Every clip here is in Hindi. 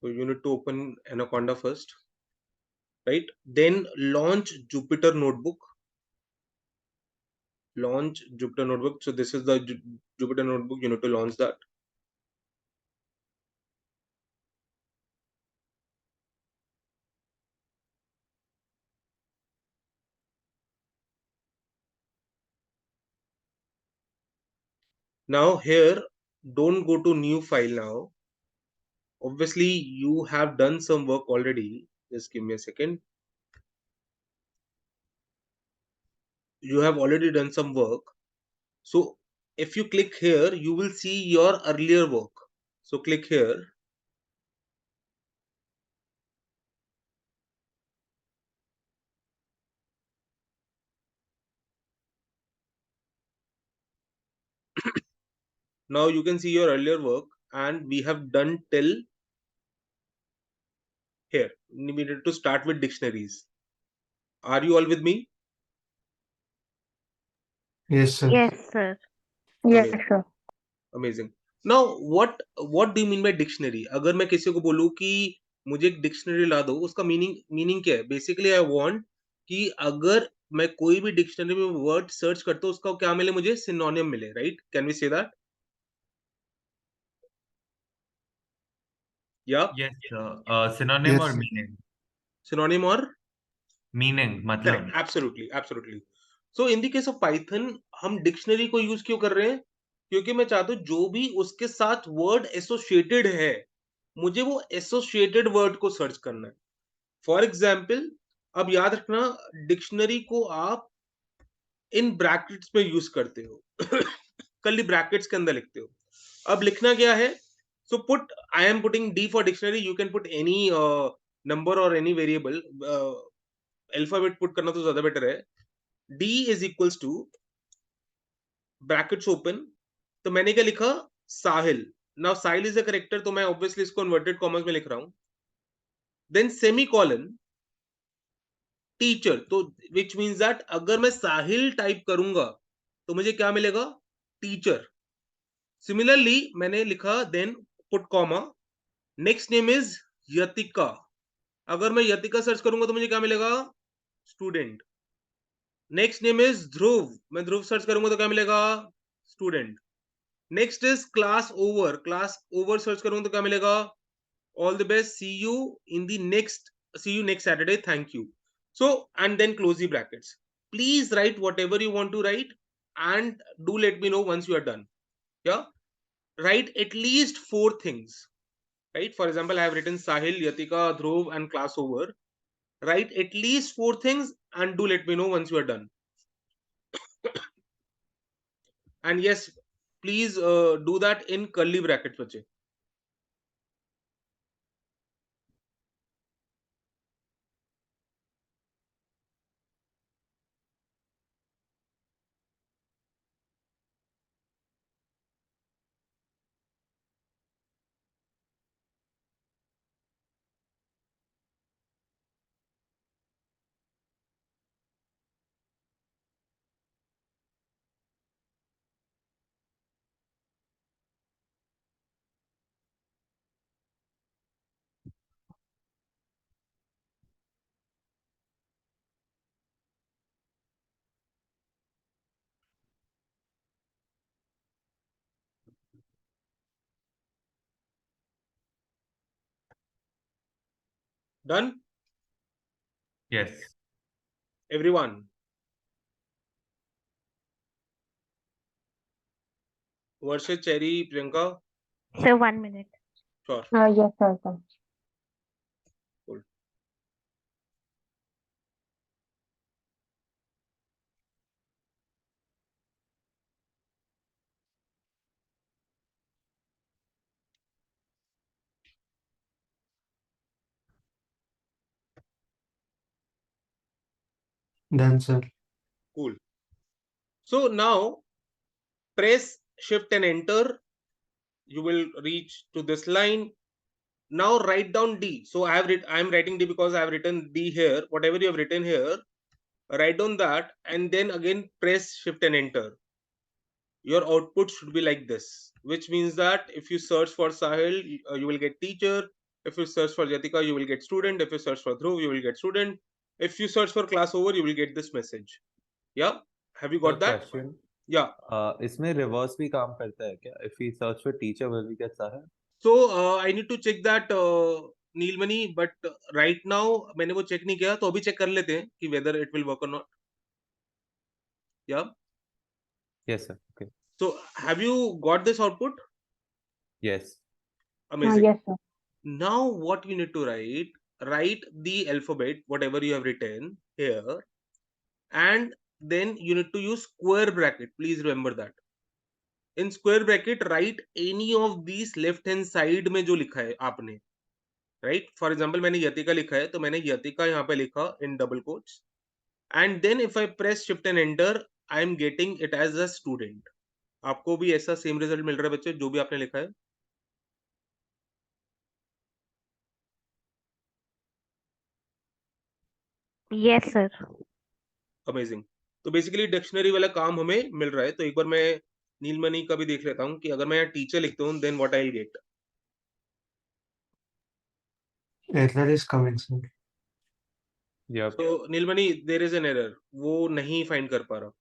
So you need to open Anaconda first, right? Then launch Jupyter Notebook. Launch Jupyter Notebook. So this is the Jupyter Notebook. You need to launch that. Now here, don't go to new file now. Obviously, you have done some work already. Just give me a second. You have already done some work. So if you click here, you will see your earlier work. So click here. Now you can see your earlier work, and we have done till here. We needed to start with dictionaries. Are you all with me? Yes, sir. Yes, sir. Yes, Amazing. sir. Amazing. Now what do you mean by dictionary? अगर मैं किसी को बोलूं कि मुझे एक डिक्शनरी ला दो, उसका मीनिंग क्या है? बेसिकली आई वांट कि अगर मैं कोई भी डिक्शनरी में वर्ड सर्च करता हूं, उसका क्या मिले? मुझे सिनोनिम मिले, right? Can we say that? या Yes, sir. Synonym Yes, or sir. meaning? Synonym और Meaning, करेक्ट. मतलब. Absolutely. So in the case of Python हम डिक्शनरी को यूज क्यों कर रहे हैं? क्योंकि मैं चाहता हूं जो भी उसके साथ वर्ड एसोसिएटेड है, मुझे वो एसोसिएटेड वर्ड को सर्च करना है. फॉर एग्जाम्पल, अब याद रखना, डिक्शनरी को आप इन ब्रैकेट्स में यूज करते हो. कर्ली ब्रैकेट्स के अंदर लिखते हो. अब लिखना क्या है? So put, I am putting D for dictionary. You can put any number और एनी वेरिएबल. अल्फाबेट पुट करना तो ज्यादा बेटर है. D is equals to brackets open. तो मैंने क्या लिखा? Sahil. Now Sahil is a character, तो मैं ऑब्वियसली इसको इन्वर्टेड कॉमर्स में लिख रहा हूं. Then semicolon teacher. तो विच मीन्स दैट अगर मैं साहिल टाइप करूंगा तो मुझे क्या मिलेगा? टीचर. सिमिलरली मैंने लिखा then put comma, next name is Yatika. अगर मैं यतिका सर्च करूंगा तो मुझे क्या मिलेगा? Student. Next name is Dhruv. मैं ध्रुव सर्च करूंगा तो क्या मिलेगा? Student. Next is class over. Class over search करूंगा तो क्या मिलेगा? All the best, see you in the next, see you next Saturday, thank you. So, and then close the brackets. Please write whatever you want to write, and do let me know once you are done. Yeah, write at least 4 things, right? For example, I have written Sahil, Yatika, Dhruv and class over. Write at least 4 things and do let me know once you are done. And yes, please do that in curly brackets, bache. Done? Yes. Everyone. Varshit, Cherry, Priyanka. Sir, 1 minute. Sure. Yes, sir. Cool. Done, sir. Cool. So now press shift and enter. You will reach to this line. Now write down D. So I am writing D because I have written D here. Whatever you have written here, write down that, and then again press shift and enter. Your output should be like this, which means that if you search for Sahil, you will get teacher. If you search for Jatika, you will get student. If you search for Dhruv, you will get student. If you search for class over, you will get this message. Yeah, have you got that? Question Yeah. इसमें रिवर्स भी काम करता है क्या? If we search for teacher will we get Sahil? So I need to check that Neelmani, but right now मैंने वो check नहीं किया, तो अभी check कर लेते हैं कि whether it will work or not. Yeah. Yes sir. Okay. So have you got this output? Yes. Amazing. Yes, sir. Now what you need to write the alphabet, whatever you have written here, and then you need to use square bracket. Please remember that. In square bracket, write any of these left hand side में जो लिखा है आपने, right? For example, मैंने यतिका लिखा है, तो मैंने यतिका यहाँ पे लिखा in double quotes, and then if I press shift and enter, I am getting it as a student. आपको भी ऐसा सेम रिजल्ट मिल रहा है बच्चे, जो भी आपने लिखा है? Yes, sir. अमेजिंग. तो बेसिकली डिक्शनरी वाला काम हमें मिल रहा है. तो एक बार मैं नीलमणि का भी देख लेता हूँ कि अगर मैं यहाँ टीचर लिखता हूँ, then what I will get. Error is coming, sir. Yep. तो नीलमणि, देयर इज एन एरर, वो नहीं फाइंड कर पा रहा.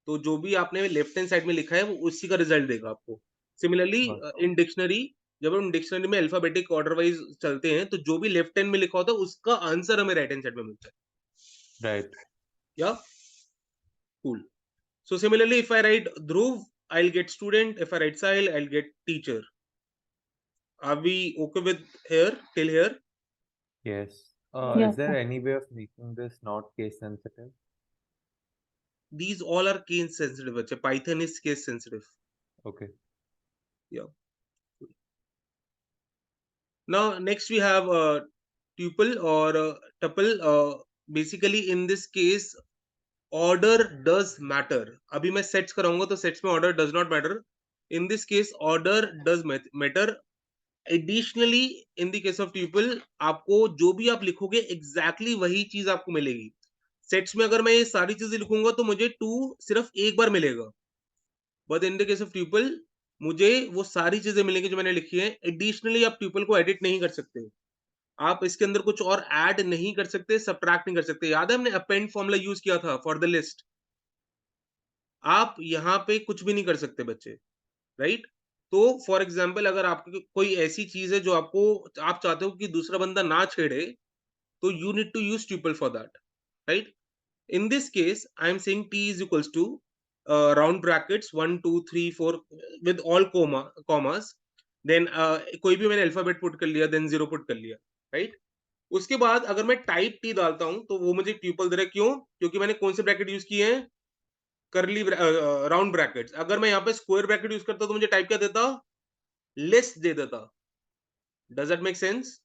तो जो भी आपने लेफ्ट हैंड साइड में लिखा है, वो उसी का रिजल्ट देगा आपको. सिमिलरली इन डिक्शनरी, जब हम डिक्शनरी में अल्फाबेटिक ऑर्डर वाइज चलते हैं, तो जो भी लेफ्ट हैंड में लिखा होता है, उसका आंसर हमें राइट हैंड साइड में मिलता है. Right. Yeah, cool. So similarly, if I write Dhruv, I'll get student. If I write Sahil, I'll get teacher. Are we okay with here till here? Yes. Yes, Is there sir. any way of making this not case sensitive? These all are case sensitive. बच्चे. Python is case sensitive. Okay. Now next we have tuple or tuple. Basically in this case, order does matter. अभी मैं sets कराऊंगा तो sets में order does not matter. In this case, order does matter. Additionally, in the case of tuple, आपको जो भी आप लिखोगे exactly वही चीज आपको मिलेगी. Sets में अगर मैं ये सारी चीजें लिखूंगा तो मुझे 2 सिर्फ एक बार मिलेगा. But in the case of tuple, मुझे वो सारी चीजें मिलेंगी जो मैंने लिखी है. Additionally, आप tuple को edit नहीं कर सकते. आप इसके अंदर कुछ और ऐड नहीं कर सकते, सब्ट्रैक्ट नहीं कर सकते. याद है हमने अपेंड फॉर्मूला यूज किया था फॉर द लिस्ट. आप यहाँ पे कुछ भी नहीं कर सकते बच्चे, राइट? तो फॉर एग्जाम्पल, अगर आपकी कोई ऐसी चीज है जो आपको, आप चाहते हो कि दूसरा बंदा ना छेड़े, तो you need to use tuple for that, right? In this case I am saying t is equals to round brackets 1 2 3 4 with all commas. देन कोई भी मैंने अल्फाबेट पुट कर लिया, देन 0 पुट कर लिया, राइट? उसके बाद अगर मैं टाइप t डालता हूं तो वो मुझे ट्यूपल दे रहा है. क्यों? क्योंकि मैंने कौन से ब्रैकेट यूज किए हैं? करली राउंड ब्रैकेट्स. अगर मैं यहाँ पे स्क्वायर ब्रैकेट यूज करता तो मुझे टाइप क्या देता? लिस्ट दे देता. Does that make sense?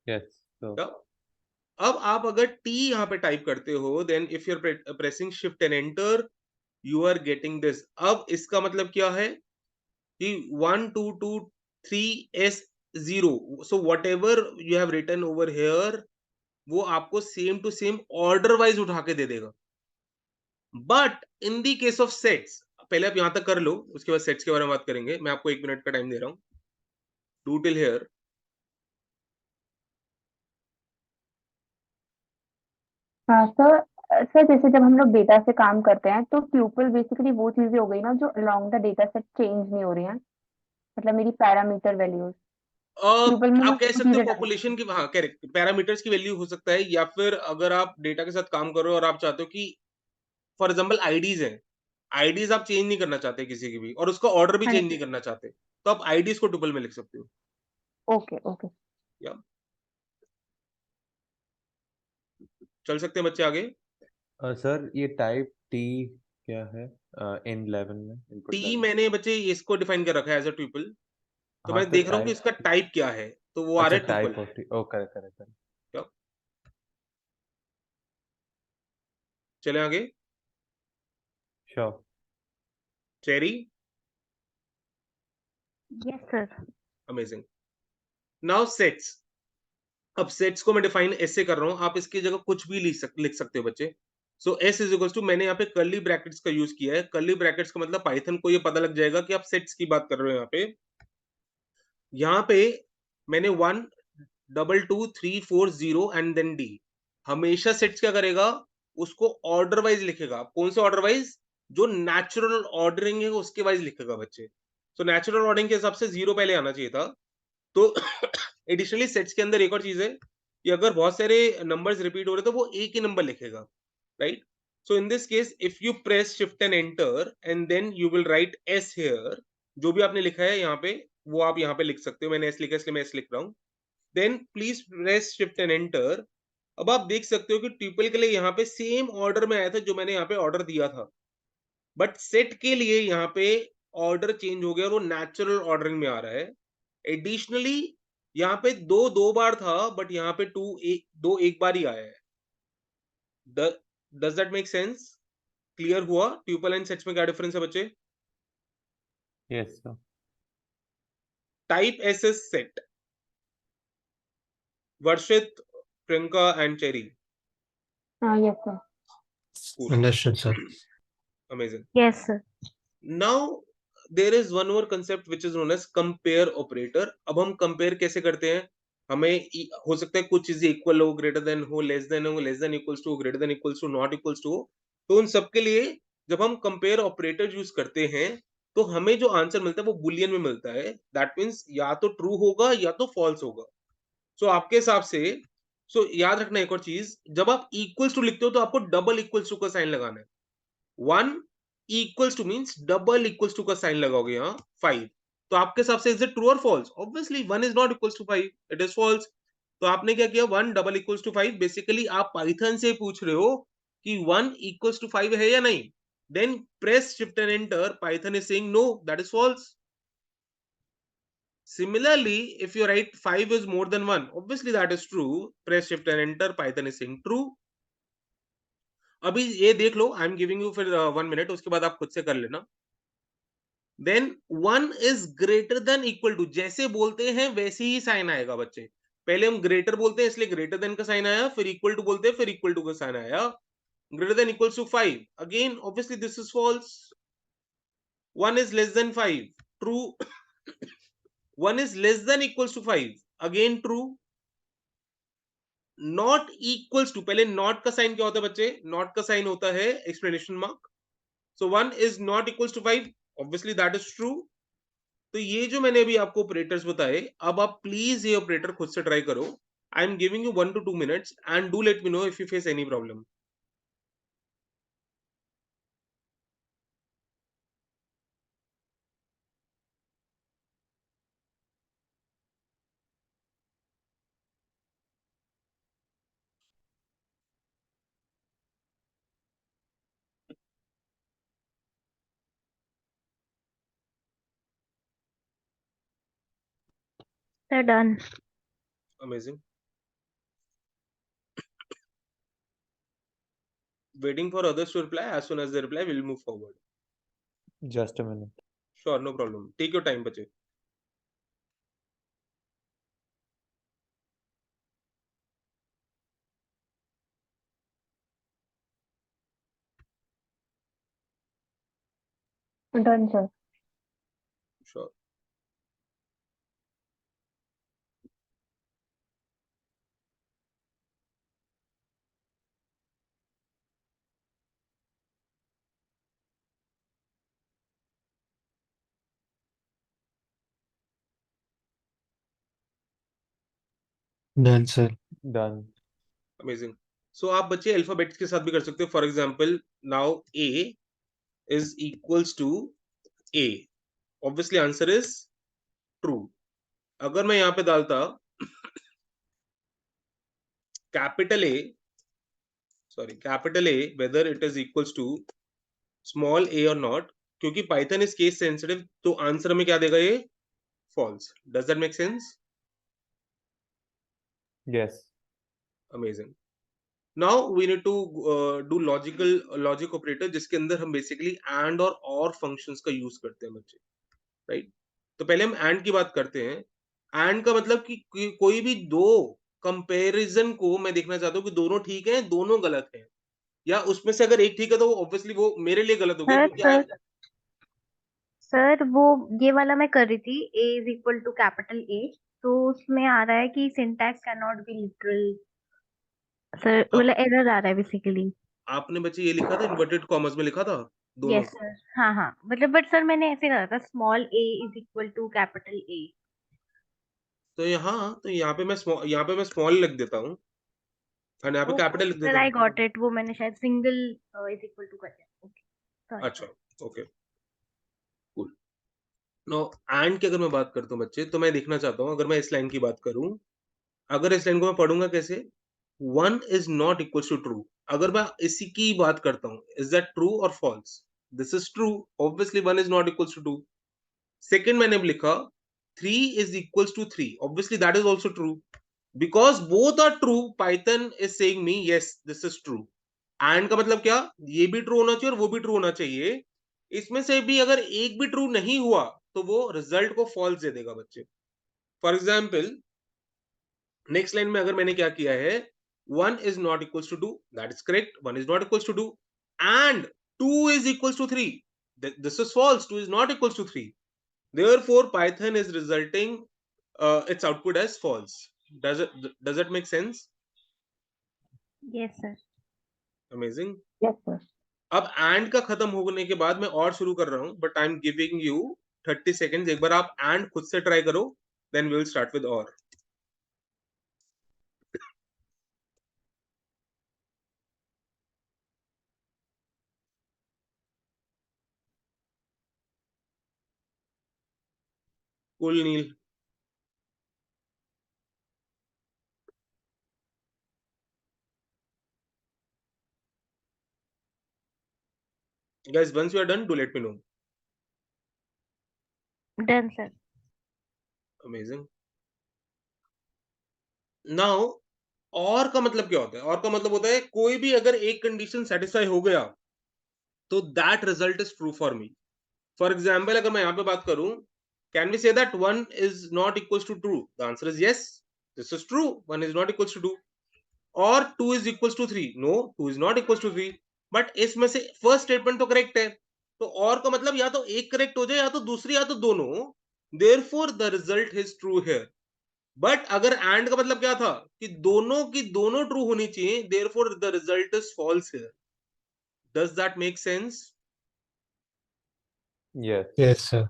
Yes. So. अब आप अगर t यहाँ पे टाइप करते हो, then if you are pressing shift and enter, you are getting this. अब इसका मतलब क्या है कि 1 2 2 3 S 0. So whatever you have written over here, वो आपको same to same order wise उठा के दे देगा. But in the case of sets, पहले आप यहां तक कर लो, उसके बाद सेट्स के बारे में बात करेंगे. मैं आपको 1 मिनट का टाइम दे रहा हूं. Do till here. हाँ सर. सर जैसे जब हम लोग डेटा से काम करते हैं तो ट्यूपल बेसिकली वो चीजें हो गई ना जो along the data set change नहीं हो रही हैं, मतलब मेरी पैरामीटर वैल्यूज ट्यूपल में मैं आप कह सकते हो चीजें डाल पॉपुलेशन की, हाँ करेक्ट, पैरामीटर्स की वैल्यू हो सकता है. या फिर अगर आप डेटा के साथ काम कर रहे हो और आप चाहते हो कि फॉर एग्जांपल आईडीज हैं, आईडीज आप चेंज नहीं करना चाहते किसी की भी, और उसका ऑर्डर भी हाँ चेंज जी. नहीं करना चाहते, तो आप आईडीज को ट्यूपल में लिख सकते हो. Okay okay. चल सकते हैं बच्चे आगे. सर ये टाइप T क्या है इन 11 में? Input T 11. मैंने बच्चे इसको डिफाइन कर रखा है एज अ ट्यूपल. तो हाँ मैं तो देख रहा हूँ कि टाइप इसका टाइप क्या है, तो वो आ रहा अच्छा है type tuple. Of T. Oh correct correct correct. चले आगे. Sure. Cherry. Yes sir. Amazing. Now sets. अब सेट्स को मैं डिफाइन ऐसे कर रहा हूं, आप इसकी जगह कुछ भी लिख सकते हो बच्चे. सो s इज इक्वल टू, मैंने यहाँ पे कर्ली ब्रैकेट्स का यूज किया है। कर्ली ब्रैकेट्स का मतलब पाइथन को ये पता लग जाएगा कि आप सेट्स की बात कर रहे हो। यहाँ पे मैंने 1 2 2 3 4 0 एंड देन d। हमेशा सेट्स क्या करेगा, उसको ऑर्डर वाइज लिखेगा। कौन से ऑर्डर वाइज? जो नेचुरल ऑर्डरिंग है उसके वाइज लिखेगा बच्चे। तो नेचुरल ऑर्डरिंग के हिसाब से 0 पहले आना चाहिए था। तो एडिशनली सेट्स के अंदर एक और चीज है कि अगर बहुत सारे नंबर्स रिपीट हो रहे तो वो एक ही नंबर लिखेगा, right? So in this case if you press shift and enter and then you will write S here, जो भी आपने लिखा है यहाँ पे वो आप यहाँ पे लिख सकते हो। मैंने एस लिखा इसलिए मैं एस लिख रहा हूँ। Then please press shift and enter. अब आप देख सकते हो कि ट्यूपल के लिए यहाँ पे सेम ऑर्डर में आया था जो मैंने यहाँ पे ऑर्डर दिया था, बट सेट के लिए यहाँ पे ऑर्डर चेंज हो गया और वो नेचुरल ऑर्डरिंग में आ रहा है। एडिशनली यहाँ पे दो बार था, बट यहाँ पे दो एक बार ही आया है। Does that make sense? Clear हुआ ट्यूपल एंड सेट्स में क्या डिफरेंस है बच्चे? Yes, sir. Type S S set, Varshit, Priyanka and Cherry. yes sir. Cool. Understood, sir. Amazing. Yes sir. Now there is one more concept which is known as compare operator. अब हम compare कैसे करते हैं? हमें हो सकता है कुछ चीजें इक्वल हो, ग्रेटर देन हो, लेस देन हो, less than equals to, greater than equals to, not equals to. तो उन सब के लिए जब हम कंपेयर ऑपरेटर यूज करते हैं तो हमें जो आंसर मिलता है वो बुलियन में मिलता है। दैट मीन्स या तो ट्रू होगा या तो फॉल्स होगा। सो आपके हिसाब से याद रखना एक और चीज, जब आप इक्वल्स टू लिखते हो तो आपको डबल इक्वल्स टू का साइन लगाना है। 1 equals to means double equals to का साइन लगाओगे यहाँ 5। तो आपके हिसाब से इज इट ट्रू और false? Obviously 1 is not equals to 5, it is false. तो आपने क्या किया, 1 डबल इक्वल्स टू 5। बेसिकली आप पाइथन से पूछ रहे हो कि 1 इक्वल्स टू 5 है या नहीं। Then press shift and enter, Python is saying no, that is false. Similarly, if you write 5 is more than 1, obviously that is true. Press shift and enter, Python is saying true. अभी ये देख लो, आई एम गिविंग यू फिर 1 मिनट, उसके बाद आप खुद से कर लेना। Then 1 is greater than equal to, जैसे बोलते हैं वैसे ही साइन आएगा बच्चे। पहले हम ग्रेटर बोलते हैं इसलिए ग्रेटर देन का साइन आया, फिर इक्वल टू बोलते हैं फिर इक्वल टू का साइन आया। Greater than equals to 5, again obviously this is false. 1 is less than 5, true. 1 is less than equals to 5, again true. Not equals to, पहले नॉट का साइन क्या होता है बच्चे? नॉट का साइन होता है explanation mark. So 1 is not equals to 5, obviously that is true. तो ये जो मैंने अभी आपको ऑपरेटर्स बताए, अब आप प्लीज ये ऑपरेटर खुद से ट्राई करो। आई am giving you 1 to 2 minutes and do let me know if you face any problem. They're done. Amazing. Waiting for others to reply. As soon as they reply, we'll move forward. Just a minute. Sure, no problem. Take your time, बच्चे। Done sir. Sure. Done, sir. Done. Amazing. So आप बच्चे अल्फाबेट्स के साथ भी कर सकते हो। For example now a is equals to a, obviously answer is true. अगर मैं यहाँ पे डालता capital A, sorry capital A, whether it is equals to small a और नॉट, क्योंकि पाइथन इज केस सेंसिटिव, तो आंसर में क्या देगा ये? False. Does that make sense? Yes. Amazing. Now we need to do logic operator, जिसके अंदर हम बेसिकली एंड और फंक्शंस का यूज करते हैं बच्चे, राइट? तो पहले हम एंड की बात करते हैं। एंड का मतलब कि कोई भी दो कंपैरिजन को मैं देखना चाहता हूं कि दोनों ठीक हैं दोनों गलत हैं, या उसमें से अगर एक ठीक है तो वो ऑब्वियसली वो मेरे लिए गलत हो गया, सर क्योंकि सर सर वो ये वाला मैं कर रही थी, a is equal to capital A, तो उसमें आ रहा है कि syntax can not be literal. Sir मतलब एरर आ रहा है बेसिकली। आपने बच्चे ये लिखा था, इन्वर्टेड कॉमर्स में लिखा था दोनों। यस सर, हाँ हाँ, मतलब बट सर मैंने ऐसे करा था, small a is equal to capital A। तो यहाँ पे मैं स्मॉल लिख देता हूँ और यहाँ पे कैपिटल लिख सर देता आई हूँ। गॉट इट, वो मैंने शायद सिंगल इज इक्वल टू कर दिया। ओके सॉरी अच्छा, sir. Okay, cool. No, and की अगर मैं बात करता हूँ बच्चे, तो मैं देखना चाहता हूँ, अगर मैं इस लाइन की बात करूँ, अगर इस लाइन को मैं पढ़ूंगा कैसे, 1 is not equal to true. अगर मैं इसी की बात करता हूँ, इज दैट ट्रू और false? This is true, obviously 1 is not equal to 2। Second मैंने लिखा 3 is equals to 3, obviously that is also true, because both are true, Python is saying me yes this is true। and का मतलब क्या, ये भी ट्रू होना चाहिए और वो भी ट्रू होना चाहिए। इसमें से भी अगर एक भी ट्रू नहीं हुआ तो वो रिजल्ट को फॉल्स दे देगा बच्चे। फॉर एग्जाम्पल, नेक्स्ट लाइन में अगर मैंने क्या किया है, 1 is not equals to 2, that is correct, 1 is not equals to 2, and 2 is equals to 3, this is false, 2 is not equals to 3, therefore Python is resulting its output as false। does it make sense? Yes sir. Amazing। Yes sir. अब एंड का खत्म होने के बाद मैं और शुरू कर रहा हूं, but I am giving you 30 seconds. एक बार आप एंड खुद से ट्राई करो, then we will start with और। Cool Neel. Guys, once you are done, do let me know। Done sir. Amazing। Now, और का मतलब क्या होता है? और का मतलब होता है कोई भी अगर एक कंडीशन सेटिस्फाई हो गया तो that result is true for me. For example, अगर मैं यहाँ पे बात करूं, can we say that 1 is not equal to true? The answer is yes, this is true, 1 is not equal to 2। और 2 is equals to 3? No, 2 is not equals to 3। But इसमें से फर्स्ट स्टेटमेंट तो करेक्ट है, तो और का मतलब या तो एक करेक्ट हो जाए या तो दूसरी या तो दोनों, therefore the result is true here. But अगर एंड का मतलब क्या था कि दोनों की दोनों ट्रू होनी चाहिए, therefore the result is false here. Does that make sense? Yes। Yes, sir.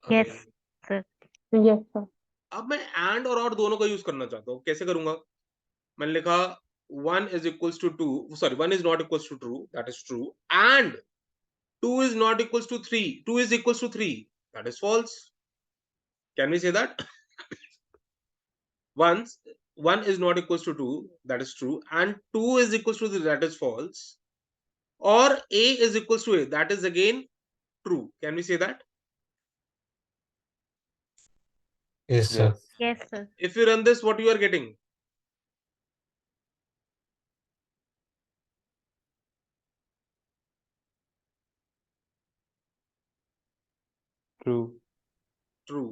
Yes sir. Yes sir. अब मैं एंड और दोनों का यूज करना चाहता हूँ, कैसे करूंगा? मैंने लिखा 1 is equals to 2, sorry, 1 is not equals to true, that is true, and 2 is not equals to 3, 2 is equals to 3, that is false। Can we say that? Once 1 is not equals to 2, that is true, and 2 is equals to 3, that is false, or a is equals to a, that is again true। Can we say that? Yes, sir. Yes। Yes sir. If you run this, what you are getting? True। True।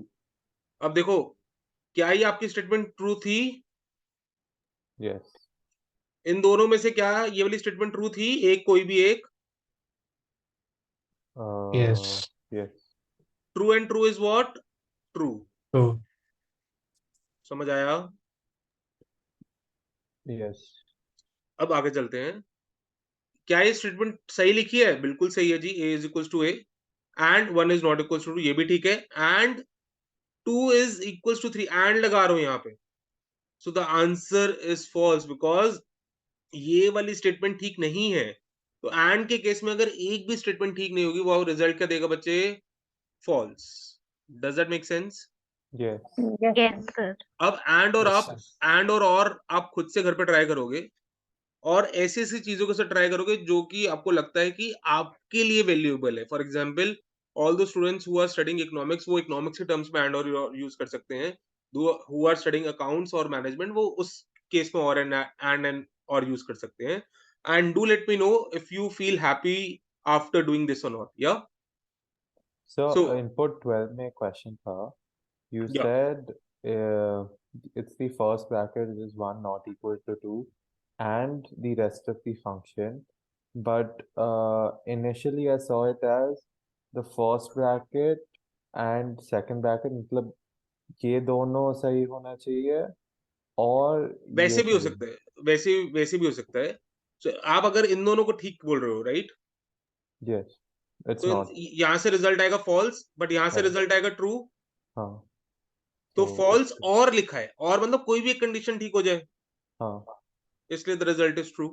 अब देखो, क्या ये आपकी स्टेटमेंट ट्रू थी? Yes। इन दोनों में से क्या ये वाली स्टेटमेंट ट्रू थी? एक, कोई भी एक। Yes. Yes। True and true is what? True. True. समझ आया? Yes। अब आगे चलते हैं। क्या ये स्टेटमेंट सही लिखी है? बिल्कुल सही है जी। a is equal to a and 1 is not equal to 2, ये भी ठीक है, and 2 is equal to 3, and लगा रहा हूं यहाँ पे। So the answer is false, because ये वाली स्टेटमेंट ठीक नहीं है। तो एंड के केस में अगर एक भी स्टेटमेंट ठीक नहीं होगी, वो रिजल्ट क्या देगा बच्चे? False. Does that make sense? Yes। Yes yes sir. अब एंड और Yes, आप, sir. एंड और आप खुद से घर पे ट्राई करोगे, और ऐसी ऐसी चीजों के साथ ट्राई करोगे जो कि आपको लगता है कि आपके लिए वैल्यूएबल है। For example, all the students who are studying economics, वो इकोनॉमिक्स के टर्म्स में एंड और यूज कर सकते हैं। हु आर स्टडिंग अकाउंट्स और मैनेजमेंट, वो उस केस में और एंड और यूज कर सकते हैं। And do let me know if you feel happy after doing this और नॉट। या So सो input 12 में question था, you या said it's the first bracket is 1 not equal to 2 and the rest of the function but initially I saw it as the first bracket and second bracket, मतलब ये दोनों सही होना चाहिए और ये वैसे भी हो सही। सकता है, वैसे वैसे भी हो सकता है। आप अगर इन दोनों को ठीक बोल रहे हो, राइट, Yes, it's तो not। यहाँ से रिजल्ट आएगा फॉल्स, बट यहाँ से हाँ रिजल्ट आएगा ट्रू। हाँ, तो तो फॉल्स it's और लिखा है, और मतलब कोई भी एक कंडीशन ठीक हो जाए, हाँ, इसलिए the result is true.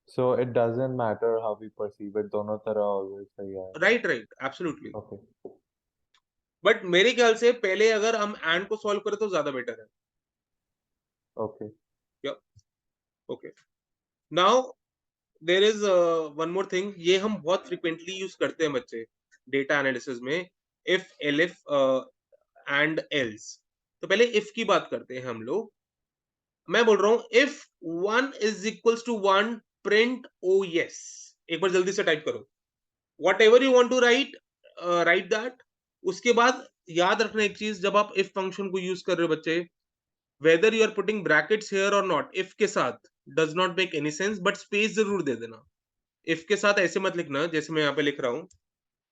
so it doesn't matter how we perceive it, दोनों तरह always सही आएगा। Right right, absolutely. Okay, but मेरे ख्याल से पहले अगर हम एंड को सॉल्व करें तो ज्यादा बेटर है। okay, okay, now there is one more thing, ये हम बहुत फ्रिक्वेंटली यूज करते हैं बच्चे डेटा एनालिसिस में, इफ एलिफ एंड एल्स। तो पहले इफ की बात करते हैं हम लोग। मैं बोल रहा हूं if 1 is equals to 1 print oh yes. एक बार जल्दी से टाइप करो, whatever you want to write, write that. उसके बाद याद रखना एक चीज, जब आप इफ फंक्शन को यूज कर रहे हो बच्चे, whether you are putting brackets here और नॉट, इफ के साथ does not make any sense, but space जरूर दे देना। इफ के साथ ऐसे मत लिखना जैसे मैं यहाँ पे लिख रहा हूं,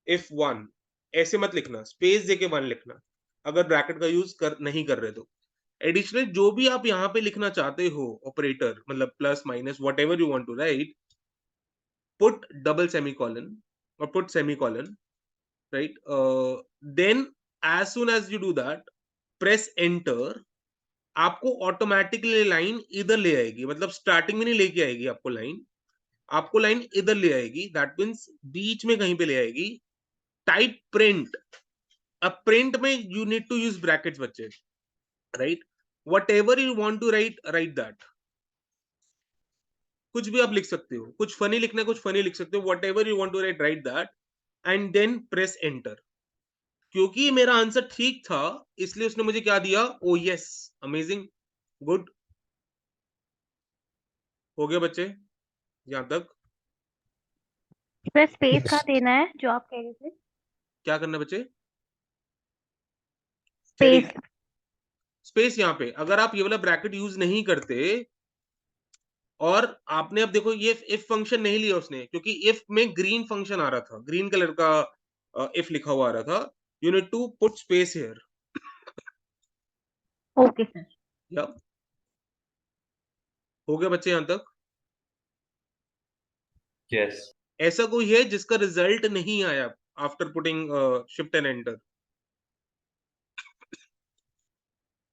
इफ 1, ऐसे मत लिखना, स्पेस देके 1 लिखना अगर ब्रैकेट का यूज कर नहीं कर रहे तो। एडिशनल जो भी आप यहाँ पे लिखना चाहते हो ऑपरेटर, मतलब plus minus whatever you want to write, put double semicolon और put semicolon, right? Then as soon as you do that, press enter, आपको ऑटोमेटिकली लाइन इधर ले आएगी, मतलब स्टार्टिंग में नहीं लेके आएगी आपको लाइन, आपको लाइन इधर ले आएगी, दैट मीन्स बीच में कहीं पे ले आएगी। टाइप प्रिंट, अब प्रिंट में you need to use brackets बच्चे, right? Whatever you want to write, write that. कुछ भी आप लिख सकते हो, कुछ फनी लिखना है कुछ फनी लिख सकते हो, whatever you want to write, write that, and then press enter. क्योंकि मेरा आंसर ठीक था इसलिए उसने मुझे क्या दिया, ओ यस। Amazing, good. हो गया बच्चे यहां तक? सर स्पेस कहाँ Yes. देना है जो आप कह रहे थे? क्या करना है बच्चे? स्पेस। स्पेस यहाँ पे अगर आप ये वाला ब्रैकेट यूज नहीं करते, और आपने अब देखो ये इफ फंक्शन नहीं लिया उसने, क्योंकि इफ में ग्रीन फंक्शन आ रहा था, ग्रीन कलर का इफ लिखा हुआ आ रहा था, you need to put space here. Okay sir. या हो गया बच्चे यहां तक? Yes. ऐसा कोई है जिसका रिजल्ट नहीं आया after putting shift and enter?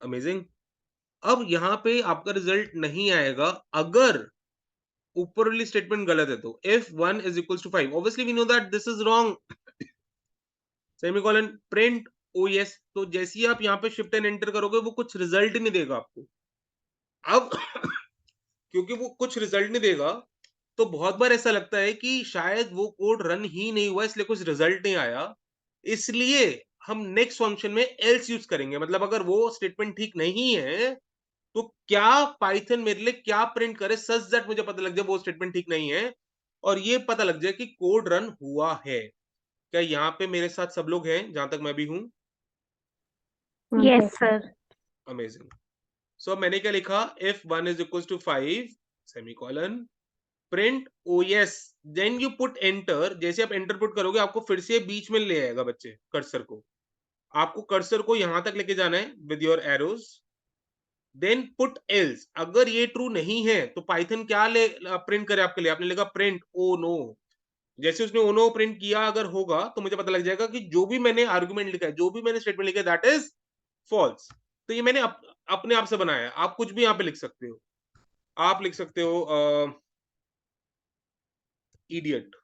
Amazing. अब यहाँ पे आपका रिजल्ट नहीं आएगा अगर ऊपर वाली स्टेटमेंट गलत है तो। If 1 is equals to 5, obviously we know that this is wrong, semicolon print oh yes. तो जैसे ही आप यहाँ पे शिफ्ट एंड एंटर करोगे वो कुछ रिजल्ट नहीं देगा आपको। अब क्योंकि वो कुछ रिजल्ट नहीं देगा, तो बहुत बार ऐसा लगता है कि शायद वो कोड रन ही नहीं हुआ इसलिए कुछ रिजल्ट नहीं आया, इसलिए हम नेक्स्ट फंक्शन में एल्स यूज करेंगे। मतलब अगर वो स्टेटमेंट ठीक नहीं है तो क्या पाइथन मेरे लिए क्या प्रिंट करे सच दैट मुझे पता लग जाए वो स्टेटमेंट ठीक नहीं है, और ये पता लग जाए कि कोड रन हुआ है। क्या यहाँ पे मेरे साथ सब लोग हैं जहां तक मैं भी हूं? Yes sir. अमेजिंग। सो मैंने क्या लिखा, if 1 is equal to 5 semicolon print oh yes, then you put enter. जैसे आप एंटर पुट करोगे आपको फिर से बीच में ले आएगा बच्चे कर्सर को, आपको कर्सर को यहां तक लेके जाना है with your arrows, then put else. अगर ये ट्रू नहीं है तो पाइथन क्या ले प्रिंट करे आपके लिए, आपने लिखा प्रिंट ओ नो। जैसे उसने ओ नो प्रिंट किया अगर होगा तो मुझे पता लग जाएगा कि जो भी मैंने आर्गुमेंट लिखा है, जो भी मैंने स्टेटमेंट लिखा है, दैट इज फॉल्स। तो ये मैंने अपने आप से बनाया है। आप कुछ भी यहाँ पे लिख सकते हो, आप लिख सकते हो इडियट,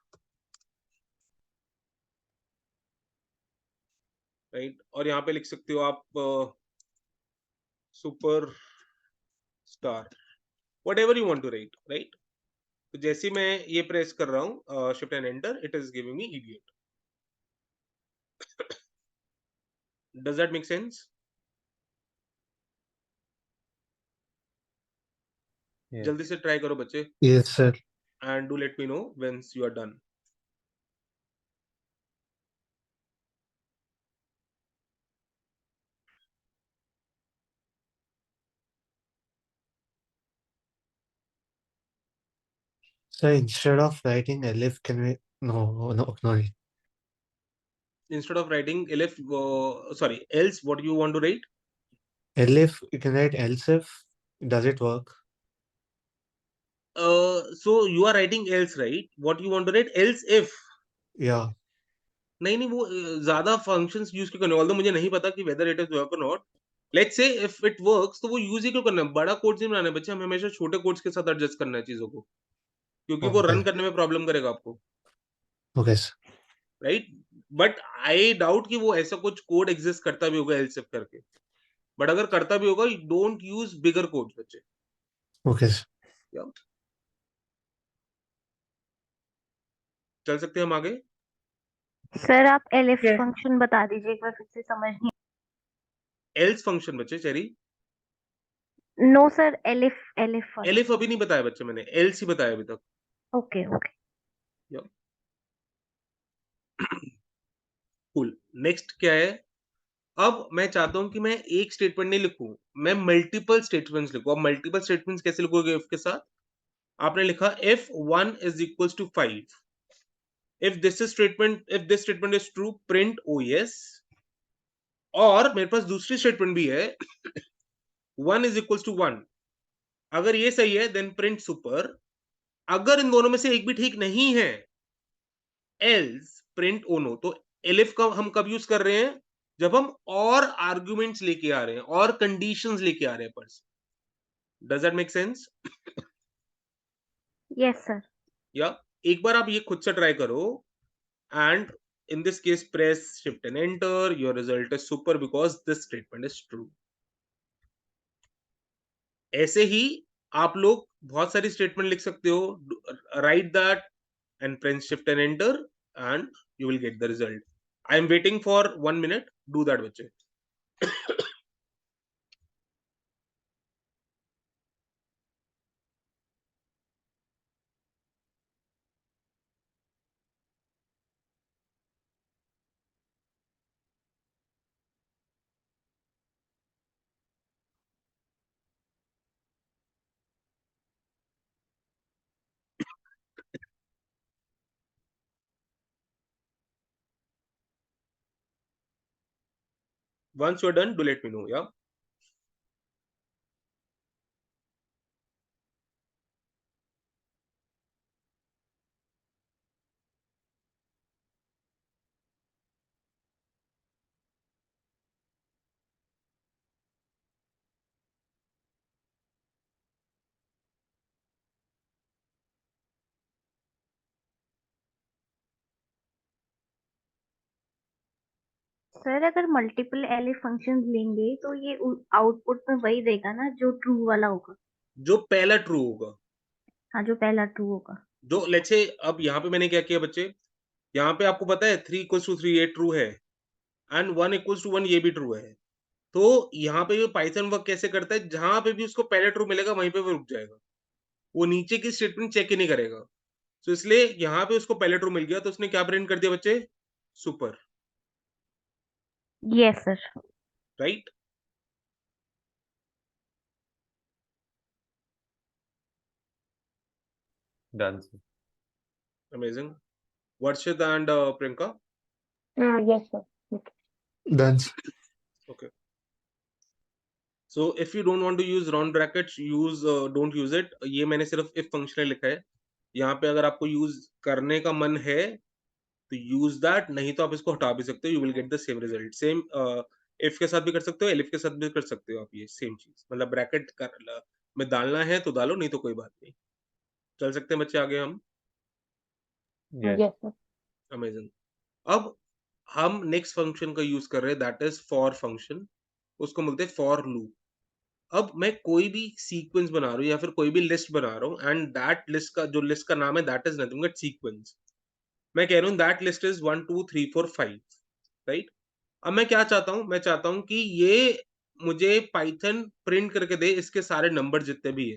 राइट, और यहाँ पे लिख सकते हो आप super star, whatever you want to write, write. तो जैसे मैं ये प्रेस कर रहा हूँ shift and enter, it is giving me idiot. Does that make sense? yes। जल्दी से ट्राई करो बच्चे, Yes, sir. And do let me know when's you are done. So instead of writing elif, can we? No. Instead of writing elif, else, what do you want to write? Elif, you can write else if. Does it work? So you are writing else, right? What you want to write? Else if. Yeah. नहीं वो ज्यादा फंक्शंस यूज क्यों करने, ऑल्दो मुझे नहीं पता कि वेदर इट इज वर्क और not. Let's say if it works तो वो यूज ही क्यों करना है? बड़ा कोड्स नहीं बनाना है बच्चे, हमें हमेशा छोटे कोड्स के साथ एडजस्ट करना है चीजों को, क्योंकि वो रन Okay. करने में प्रॉब्लम करेगा आपको, Okay. Sir. Right? But I doubt कि वो ऐसा कुछ कोड एग्जिस्ट करता भी होगा एल्स इफ करके, बट अगर करता भी होगा, डोंट यूज बिगर कोड्स बच्चे. Okay. Sir. या चल सकते हैं हम आगे. सर आप elif Yes. फंक्शन बता दीजिए एक बार, फिर से समझ नहीं. एल्स फंक्शन बच्चे, चेरी. नो सर, elif वाला. एलिफ अभी नहीं बताया बच्चे, मैंने एल्स ही बताया अभी तक. Okay okay. कूल. नेक्स्ट क्या है? अब मैं चाहता हूं कि मैं एक स्टेटमेंट नहीं लिखूं, मैं मल्टीपल स्टेटमेंट्स लिखूं. अब मल्टीपल स्टेटमेंट्स कैसे लिखोगे इफ के साथ? आपने लिखा if 1 is equals to 5, if this statement is true, print oh yes. और मेरे पास दूसरी स्टेटमेंट भी है 1 is equals to 1, अगर ये सही है देन प्रिंट सुपर. अगर इन दोनों में से एक भी ठीक नहीं है else print oh no. तो elif का हम कब यूज कर रहे हैं? जब हम और आर्गुमेंट्स लेके आ रहे हैं और कंडीशंस लेके आ रहे हैं पर. Does that make sense? Yes sir. या एक बार आप ये खुद से ट्राई करो, and in this case press shift and enter. Your result is super because this statement is true. ऐसे ही आप लोग बहुत सारी स्टेटमेंट लिख सकते हो. write that and press shift and enter and you will get the result. I am waiting for 1 minute. Do that बच्चे. Once you're done, do let me know. Yeah. Sir अगर मल्टीपल elif फंक्शंस लेंगे तो ये आउटपुट में वही देगा ना जो ट्रू वाला होगा. जो पहला ट्रू होगा, हाँ जो पहला ट्रू होगा. जो लेट्स से अब यहाँ पे मैंने क्या किया बच्चे, यहाँ पे आपको पता है 3 equals to 3 ये ट्रू है एंड 1 equals to 1 ये भी ट्रू है. तो यहाँ पे ये पाइथन वर्क कैसे करता है, जहां पे भी उसको पहले ट्रू मिलेगा वहीं पे वो रुक जाएगा, वो नीचे की स्टेटमेंट चेक ही नहीं करेगा. तो इसलिए यहाँ पे उसको पहले ट्रू मिल गया तो उसने क्या प्रिंट कर दिया बच्चे? Super. Yes sir. Right? Done. Sir. Amazing. Varshit and Priyanka. Yes, sir. Okay. Done. Okay. So if you don't want to use round brackets, don't use it. ये मैंने सिर्फ if फंक्शन लिखा है. यहाँ पे अगर आपको यूज करने का मन है तो यूज दैट, नहीं तो आप इसको हटा भी सकते हो. You will get the same result. Same if के साथ भी कर सकते हो, एलिफ के साथ भी कर सकते हो आप. ये सेम चीज, मतलब ब्रैकेट में डालना है तो डालो, नहीं तो कोई बात नहीं. चल सकते हैं बच्चे आगे हम. Yes. Yes, sir. अमेजिंग. अब हम नेक्स्ट फंक्शन का यूज कर रहे हैं, दैट इज फॉर फंक्शन. उसको बोलते हैं फॉर लूप. अब मैं कोई भी सीक्वेंस बना रहा हूँ या फिर कोई भी लिस्ट बना रहा हूँ एंड दैट लिस्ट का जो लिस्ट का नाम है that is nothing but sequence. मैं कह रहा हूँ दैट लिस्ट इज 1 2 3 4 5, राइट? अब मैं क्या चाहता हूँ, मैं चाहता हूँ कि ये मुझे पाइथन प्रिंट करके दे इसके सारे नंबर जितने भी है.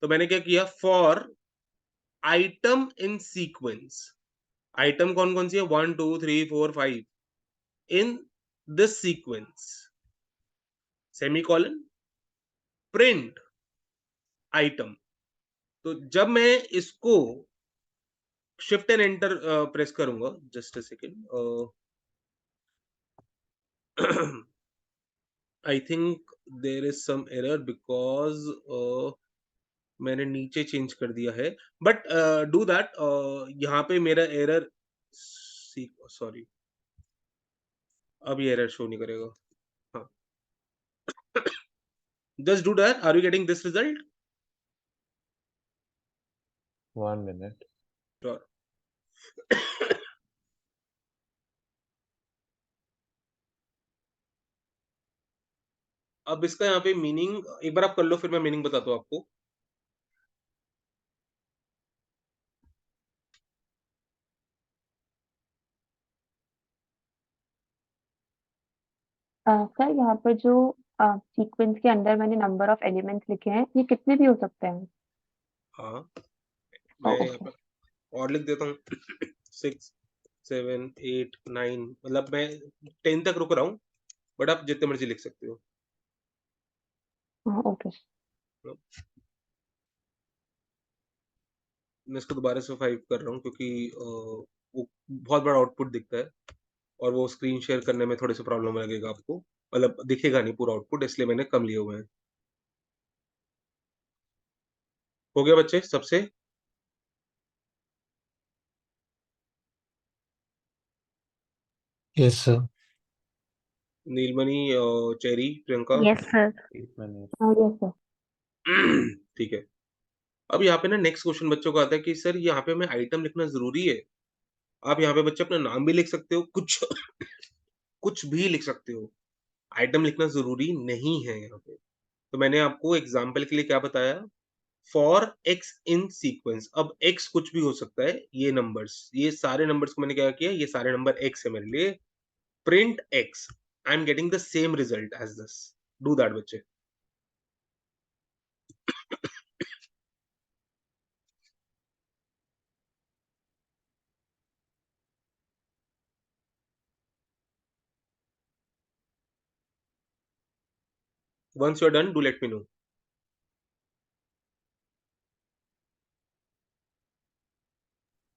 तो मैंने क्या किया, for item in sequence. Item कौन कौन सी है? 1 2 3 4 5 in this sequence, semicolon, print item. तो जब मैं इसको शिफ्ट एंड एंटर प्रेस करूंगा, just a second, I think there is some error because मैंने नीचे चेंज कर दिया है, बट डू दैट। यहाँ पे मेरा एरर, सॉरी, अब ये एरर शो नहीं करेगा। हाँ, just do that. Are you getting this result? 1 minute. अब इसका यहाँ पे मीनिंग एक बार आप कर लो, फिर मैं मीनिंग बताता हूँ आपको। सर यहाँ पर जो सीक्वेंस के अंदर मैंने नंबर ऑफ एलिमेंट्स लिखे हैं, ये कितने भी हो सकते हैं? हाँ, मैं यहाँ ओके। पर और लिख देता हूँ 6 7 8 9, मतलब मैं 10 तक रुक रहा हूँ, बट आप जितने मर्जी लिख सकते हो। हाँ, ओके। मैं इसको दोबारा से 5 कर रहा हूँ क्योंकि वो बहुत बड़ा आउटपुट दिखता है और वो स्क्रीन शेयर करने में थोड़े से प्रॉब्लम लगेगा आपको, मतलब दिखेगा नहीं पूरा आउटपुट, इसलिए मैंने कम लिए हुए हैं। हो गया बच्चे सबसे? Yes, sir. Neelmani, Cherry, Priyanka? Yes sir. 8 minutes. हाँ, यस सर। ठीक है। अब यहाँ पे ना नेक्स्ट क्वेश्चन बच्चों का आता है कि सर यहाँ पे हमें आइटम लिखना जरूरी है? आप यहाँ पे बच्चे अपना नाम भी लिख सकते हो, कुछ कुछ भी लिख सकते हो, आइटम लिखना जरूरी नहीं है यहाँ पे। तो मैंने आपको एग्जाम्पल के लिए क्या बताया, फॉर एक्स इन सीक्वेंस। अब एक्स कुछ भी हो सकता है, ये नंबर्स, ये सारे नंबर्स को मैंने क्या किया, ये सारे नंबर एक्स है मेरे लिए, print X, I am getting the same result as this. Do that बच्चे। once you're done, do let me know.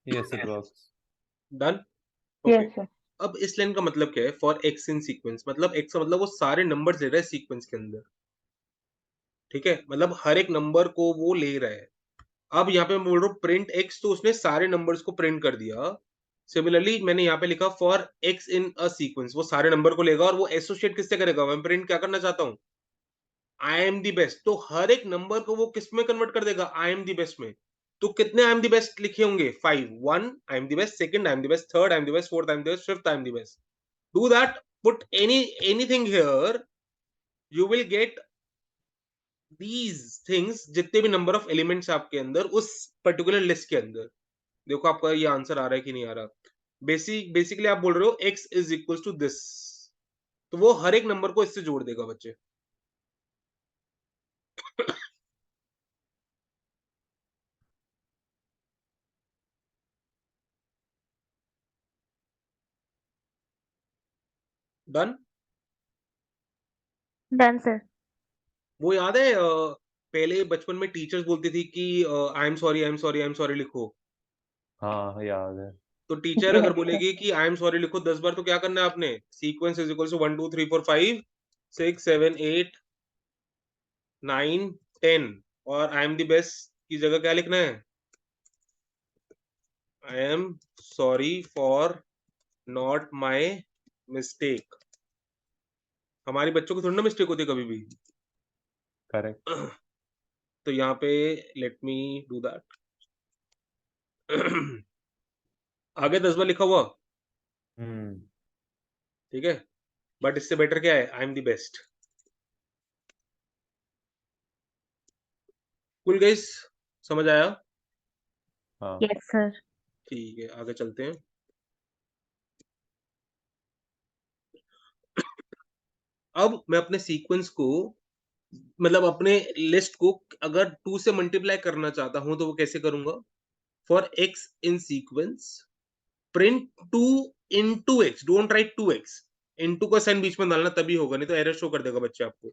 Yes, it works. Done? Okay. Yes sir. अब इस लाइन का मतलब क्या है, फॉर एक्स इन सीक्वेंस, मतलब एक्स का मतलब वो सारे नंबर ले रहा है सीक्वेंस के अंदर, ठीक है, मतलब हर एक नंबर को वो ले रहा है। अब यहाँ पे मैं बोल रहा हूँ प्रिंट एक्स, तो उसने सारे नंबर्स को प्रिंट कर दिया। सिमिलरली मैंने यहाँ पे लिखा for x in a sequence, वो सारे नंबर को लेगा और वो एसोसिएट किससे करेगा, मैं प्रिंट क्या करना चाहता हूँ, आई एम दी बेस्ट, तो हर एक नंबर को वो किस में कन्वर्ट कर देगा, आई एम दी बेस्ट में। तो कितने आई एम दी बेस्ट लिखे होंगे, 5, 1 I am the best, second I am the best, third I am the best, fourth I am the best, fifth I am the best. Do that, put anything here, you will get these things, जितने भी नंबर ऑफ एलिमेंट्स आपके अंदर उस पर्टिकुलर लिस्ट के अंदर। देखो आपका ये आंसर आ रहा है कि नहीं आ रहा। बेसिकली आप बोल रहे हो x is equal to this, तो वो हर एक नंबर को इससे जोड़ देगा बच्चे। डन? Done sir. वो याद है पहले बचपन में टीचर्स बोलती थी कि I am sorry, I am sorry, I am sorry लिखो। हाँ, याद है. तो टीचर अगर बोलेगी कि आई एम सॉरी लिखो 10 बार, तो क्या करना है आपने, सीक्वेंस इज इक्वल टू 1 2 3 4 5 6 7 8 9 10, और आई एम द बेस्ट की जगह क्या लिखना है, I am sorry for not my mistake. हमारे बच्चों को थोड़ी ना मिस्टेक होती है कभी भी। Correct. तो यहाँ पे लेट मी डू दैट। आगे 10 बार लिखा हुआ, ठीक है, बट इससे बेटर क्या है, आई एम द बेस्ट। कुल गाइस, समझ आया? हाँ. Yes sir. ठीक है, आगे चलते हैं। अब मैं अपने सीक्वेंस को, मतलब अपने लिस्ट को अगर 2 से मल्टीप्लाई करना चाहता हूं तो वो कैसे करूंगा, for x in sequence print 2 into x, don't write 2x, into का साइन बीच में डालना, तभी होगा, नहीं तो एरर शो कर देगा बच्चे आपको।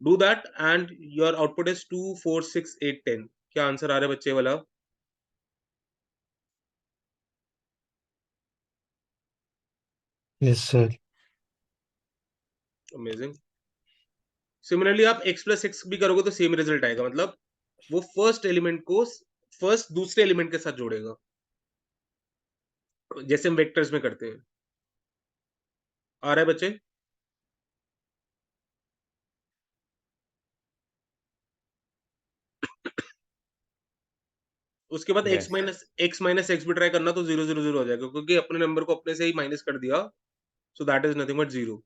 Do that and your output is 2 4 6 8 10। क्या आंसर आ रहा है बच्चे वाला? Yes, sir. अमेजिंग। सिमिलरली आप x प्लस एक्स भी करोगे तो सेम रिजल्ट आएगा, मतलब वो फर्स्ट एलिमेंट को फर्स्ट दूसरे एलिमेंट के साथ जोड़ेगा, जैसे हम वेक्टर्स में करते हैं। आ रहा है बच्चे? उसके बाद Yes. x माइनस एक्स भी ट्राई करना तो 0 0 0 हो जाएगा, क्योंकि अपने नंबर को अपने से ही माइनस कर दिया, so that is nothing but 0।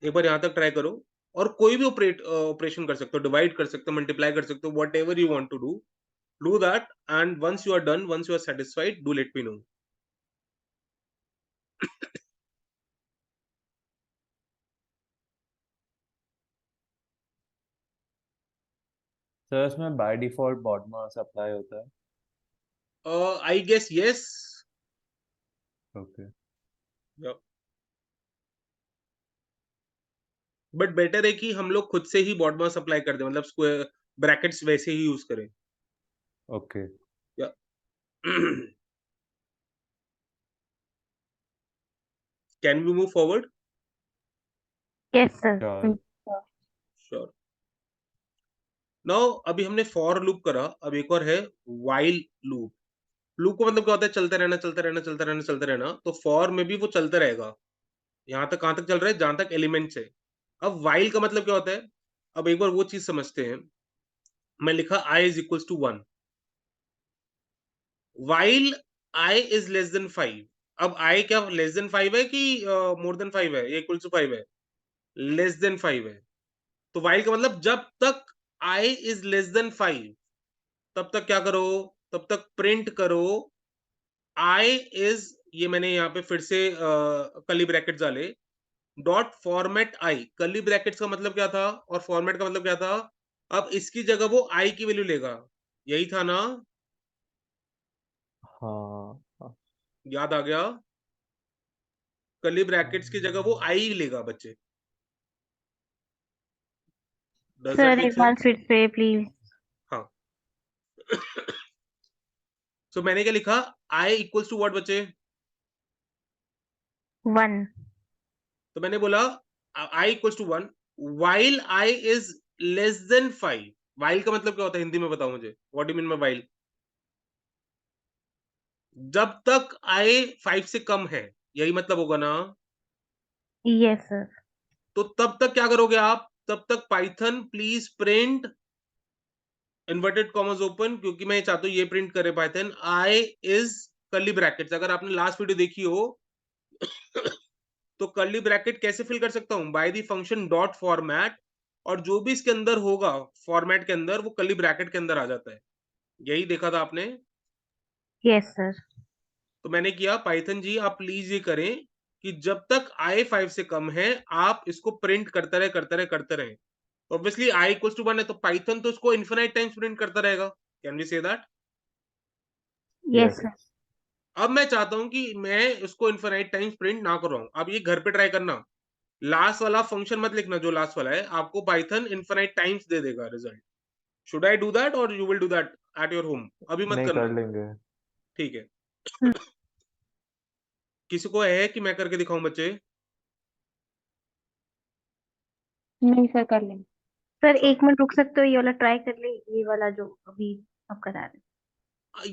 एक बार यहां तक ट्राई करो, और कोई भी ऑपरेशन कर सकते हो, डिवाइड कर सकते हो, मल्टीप्लाई कर सकते हो, whatever you want to do that, and once you are done, once you are satisfied, do let me know. Sir इसमें by default BODMAS apply होता है? I guess yes. Okay. But better है कि हम लोग खुद से ही बॉड मास अप्लाई कर दें, मतलब स्क्वायर ब्रैकेट्स वैसे ही यूज करें। Okay. Can we move forward? Yes, sir. Sure. Sure. Now अभी हमने फॉर लूप करा, अब एक और है वाइल लूप। लूप का मतलब क्या होता है? चलते रहना, चलते रहना, चलते रहना, चलते रहना। तो फॉर में भी वो चलता रहेगा, यहां तक कहां तक चल रहा है? जहां तक एलिमेंट्स है। अब वाइल का मतलब क्या होता है? अब एक बार वो चीज समझते हैं। मैं लिखा i is equal to 1, while i is less than 5। अब i क्या लेस देन 5 है कि मोर देन 5 है, इक्वल टू 5 है? लेस देन 5 है। तो वाइल का मतलब जब तक i इज लेस देन 5, तब तक क्या करो? तब तक प्रिंट करो i इज, ये मैंने यहाँ पे फिर से कर्ली ब्रैकेट डाले, डॉट फॉर्मेट आई। कर्ली ब्रैकेट्स का मतलब क्या था और फॉर्मेट का मतलब क्या था? अब इसकी जगह वो आई की वैल्यू लेगा, यही था ना? हाँ। याद आ गया? कर्ली ब्रैकेट्स की जगह वो आई लेगा बच्चे। डज Sir, दैट मेक एक बार सेंस? फिर से please. हाँ। सो मैंने क्या लिखा? आई इक्वल्स टू व्हाट बच्चे? 1. तो मैंने बोला I equals to 1 while I is less than 5। While का मतलब क्या होता है हिंदी में? बताओ मुझे, what do you mean by while? जब तक आई 5 से कम है, यही मतलब होगा ना? Yes, sir. तो तब तक क्या करोगे आप? तब तक Python please print inverted commas open, क्योंकि मैं चाहता हूं ये प्रिंट करे Python I is curly brackets. अगर आपने लास्ट वीडियो देखी हो तो कर्ली ब्रैकेट कैसे फिल कर सकता हूं? By the function dot format, और जो भी इसके अंदर होगा फॉर्मेट के अंदर, वो कर्ली ब्रैकेट के अंदर आ जाता है। यही देखा था आपने? Yes, sir. तो मैंने किया पाइथन जी आप प्लीज ये करें कि जब तक i 5 से कम है, आप इसको प्रिंट करते रहे, करते रहे, करते रहे। ऑब्वियसली i इक्वल्स टू 1 है, तो पाइथन तो इसको इनफिनाइट टाइम्स प्रिंट करता रहेगा। Can we say that? Yes, Yes. sir. अब मैं चाहता हूं कि मैं इसको इनफिनाइट टाइम्स प्रिंट ना कर रहा हूं। अब ये घर पे ट्राई करना, लास्ट वाला फंक्शन मत लिखना, जो लास्ट वाला है आपको पाइथन इनफिनाइट टाइम्स दे देगा result. Should I do that और you will do that at your home? अभी मत नहीं, करना, कर लेंगे। ठीक है? Hmm. किसी को है कि मैं करके दिखाऊं बच्चे? नहीं सर, कर लेंगे। Sir Sure. 1 मिनट रुक सकते हो? ये वाला ट्राई कर ले, ये वाला जो अभी आप करा रहे।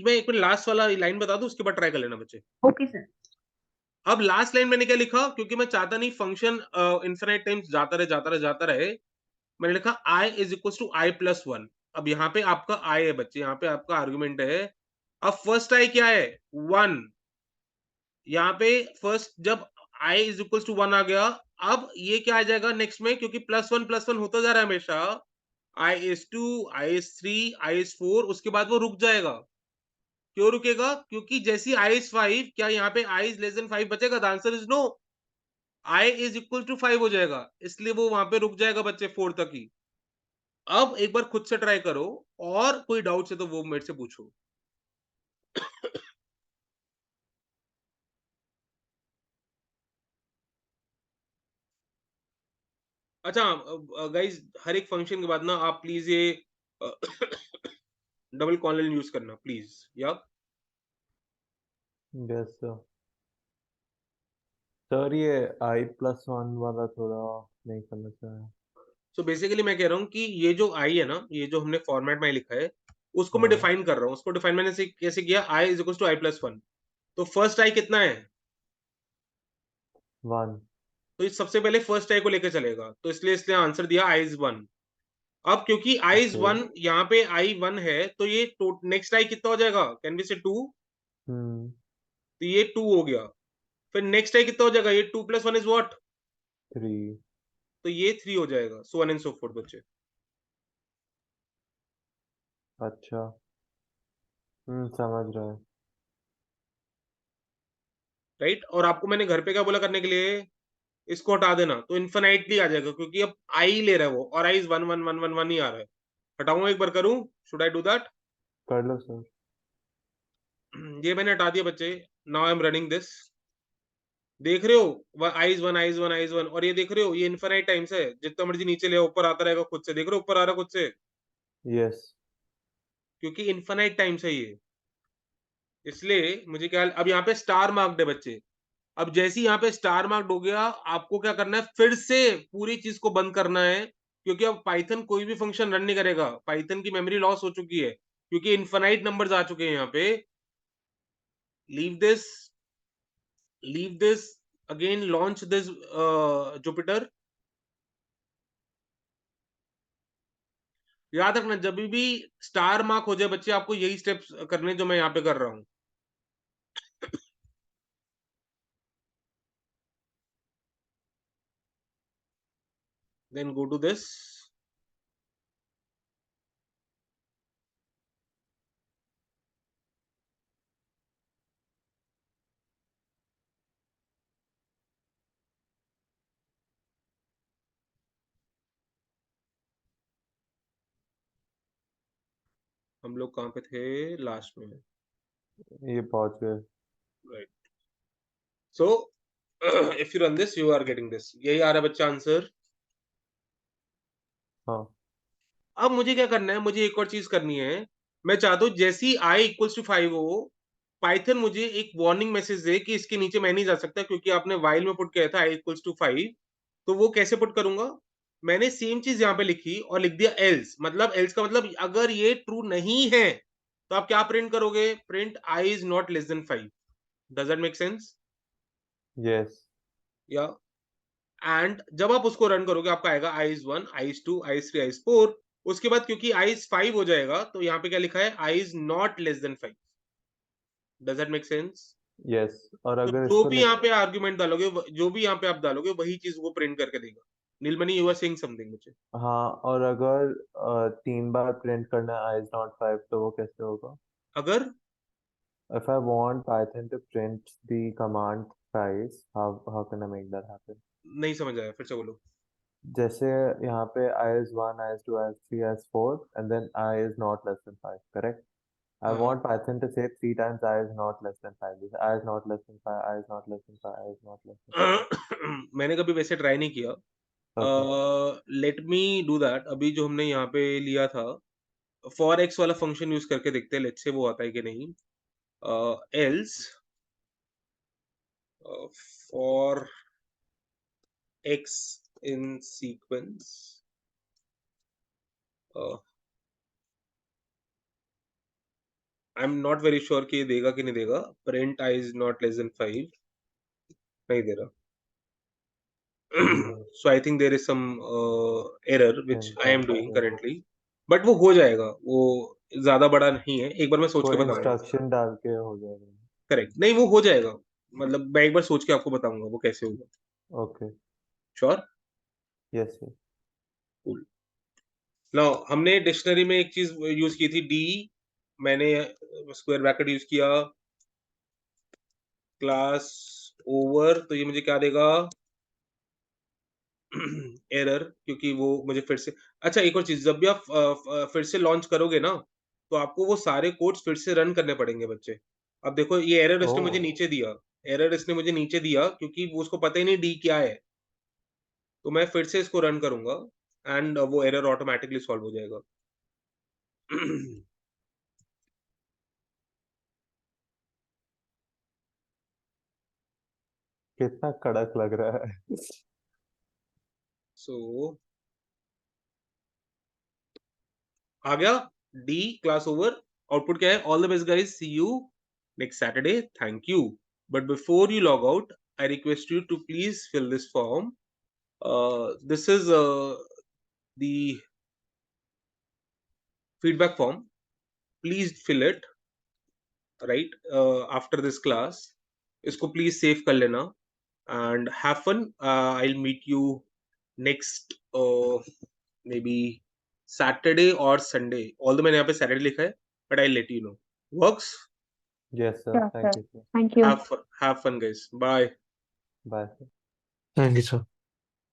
मैं एक मिनट लास्ट वाला लाइन बता दूं, उसके बाद ट्राई कर लेना बच्चे। Okay sir. अब लास्ट लाइन मैंने क्या लिखा? क्योंकि मैं चाहता नहीं फंक्शन इनफिनाइट टाइम्स जाता रहे, जाता रहे, जाता रहे। मैंने लिखा i is equal to i plus 1। अब यहाँ पे आपका i है बच्चे, यहाँ पे आपका आर्गुमेंट है। अब फर्स्ट i क्या है? 1। यहाँ पे फर्स्ट जब i इज इक्वल टू 1 आ गया, अब ये क्या आ जाएगा नेक्स्ट में? क्योंकि प्लस वन होता जा रहा है हमेशा। i is 2, i is 3, i is 4, उसके बाद वो रुक जाएगा। क्यों रुकेगा? क्योंकि जैसी i इज 5, क्या यहाँ पे i इज लेस देन 5 बचेगा? The answer is no. i is equal to 5 हो जाएगा, इसलिए वो वहां पे रुक जाएगा बच्चे 4 तक ही। अब एक बार खुद से ट्राई करो, और कोई डाउट है तो वो मेरे से पूछो। अच्छा गाइज, हर एक फंक्शन के बाद ना आप प्लीज ये डबल कॉलन यूज करना प्लीज। या यस सर। सर ये i+1 वाला थोड़ा नहीं समझ में आया। सो बेसिकली मैं कह रहा हूँ कि ये जो आई है ना, ये जो हमने फॉर्मेट में लिखा है उसको मैं हाँ डिफाइन कर रहा हूँ। उसको डिफाइन मैंने कैसे किया, I is equal to i+1। तो फर्स्ट आई कितना है, 1। तो इस सबसे पहले फर्स्ट आई को लेकर चलेगा, तो इसलिए आंसर दिया आई इज 1। अब क्योंकि आई इज ओके। 1, यहाँ पे आई 1 है, तो ये नेक्स्ट आई कितना हो जाएगा, कैन बी से 2, हम्म। तो ये 2 हो गया। फिर नेक्स्ट आई कितना हो जाएगा, ये 2 + 1 इज व्हाट, 3। तो ये 3 हो जाएगा, so on and so fourth बच्चे। अच्छा। समझ रहा है। राइट। और आपको मैंने घर पे क्या बोला करने के लिए, इसको हटा देना, तो इन्फिनाइटली आ जाएगा, क्योंकि अब आई ले रहा है वो, और आई इज 1 1 1 1 1 ही आ रहा है। हटाऊंगा, एक बार करूं, शुड आई डू दैट? कर लो सर। ये मैंने हटा दिया बच्चे। Now I am running this, देख रहे हो I is 1 I is 1 I is 1, और ये देख रहे हो ये इन्फिनाइट टाइम्स है, जितना मर्जी नीचे ले आओ, ऊपर आता रहेगा खुद से, देख रहे हो ऊपर आ रहा है खुद से, यस। क्योंकि इन्फिनाइट टाइम्स है ये। इसलिए मुझे क्या, अब यहाँ पे स्टार मार्क्ड है बच्चे। अब जैसे ही यहाँ पे स्टार मार्क्ड हो गया, आपको क्या करना है, फिर से पूरी चीज को बंद करना है, क्योंकि अब पाइथन कोई भी फंक्शन रन नहीं करेगा, पाइथन की मेमोरी लॉस हो चुकी है, क्योंकि इन्फिनाइट नंबर्स आ चुके हैं यहाँ पे। Leave this, leave this, again launch this Jupiter. याद रखना, जब भी स्टार मार्क हो जाए बच्चे, आपको यही स्टेप्स करने जो मैं यहाँ पे कर रहा हूँ। देन गो टू दिस, हम लोग कहाँ पे थे, लास्ट में, ये पहुंच गए। Right. So if you run this, you are getting this, यही आ रहा है बच्चा आंसर। हाँ। अब मुझे क्या करना है, मुझे एक और चीज करनी है। मैं चाहता हूँ जैसे ही आई इक्वल्स टू 5 हो, पाइथन मुझे एक वार्निंग मैसेज दे कि इसके नीचे मैं नहीं जा सकता, क्योंकि आपने वाइल में पुट किया था आई इक्वल्स टू 5। तो वो कैसे पुट करूंगा, मैंने सेम चीज यहाँ पे लिखी और लिख दिया एल्स, मतलब एल्स का मतलब अगर ये ट्रू नहीं है तो आप क्या प्रिंट करोगे, print I is not less than 5। Does that make sense? Yes. या एंड जब आप उसको रन करोगे, आपका आएगा I is 1 I is 2 I is 3 I is 4। उसके बाद क्योंकि आई इज 5 हो जाएगा, तो यहाँ पे क्या लिखा है, I is not less than 5। Does that make sense? Yes. और तो अगर जो इसको भी यहाँ पे आर्ग्यूमेंट डालोगे, जो भी यहाँ पे आप डालोगे, वही चीज वो प्रिंट करके देगा। नीलमणि, यू आर सेइंग समथिंग मुझे। हाँ, और अगर 3 बार प्रिंट करना है i is not 5 तो वो कैसे होगा? अगर If I want Python to print the command thrice, how can I make that happen? नहीं समझ आया, फिर से बोलो। जैसे यहाँ पे i is 1, i is 2, i is 3, i is 4 and then i is not less than 5, correct? I हाँ want Python to say 3 times i is not less than 5. This i is not less than 5, i is not less than 5, i is not less than 5. मैंने कभी वैसे ट्राई नहीं किया। Okay. Let me do that. अभी जो हमने यहाँ पे लिया था, फॉर एक्स वाला फंक्शन यूज करके देखते हैं, लेट्स से वो आता है कि नहीं। Else for x in sequence, I am not very sure कि ये देगा कि नहीं देगा। Print I is not less than 5, नहीं दे रहा। So I think there is some error which I am doing currently, but वो हो जाएगा, वो ज्यादा बड़ा नहीं है, एक बार मैं सोच वो के बताऊंगा। इंस्ट्रक्शन डाल के हो जाएगा। करेक्ट, नहीं वो हो जाएगा, मतलब मैं एक बार सोच के आपको बताऊंगा वो कैसे होगा। Okay. Sure? Yes sir. Cool. Now हमने डिक्शनरी में एक चीज यूज की थी, डी, मैंने स्क्वायर ब्रैकेट यूज किया, क्लास ओवर, तो ये मुझे क्या देगा, एरर, क्योंकि वो मुझे फिर से, अच्छा एक और चीज, जब भी आप फिर से लॉन्च करोगे ना, तो आपको वो सारे कोड्स फिर से रन करने पड़ेंगे बच्चे। अब देखो ये एरर इसने मुझे नीचे दिया, एरर इसने मुझे नीचे दिया क्योंकि वो उसको पता ही नहीं डी क्या है, तो मैं फिर से इसको रन करूंगा एंड वो एरर ऑटोमेटिकली सॉल्व हो जाएगा। कितना कड़क लग रहा है। So आ गया डी क्लास ओवर। आउटपुट क्या है? All the best guys, see you next Saturday, thank you. But before you log out, I request you to please fill this form. This is the feedback form. Please fill it right after this class. इसको please save कर लेना and have fun. I'll meet you next maybe Saturday or Sunday. Although मैंने यहाँ पे Saturday लिखा है, but I'll let you know. Works? Yes, sir. Sure, Thank sir. you, sir. Thank you. Have fun guys. Bye. Bye, sir. Thank you, sir.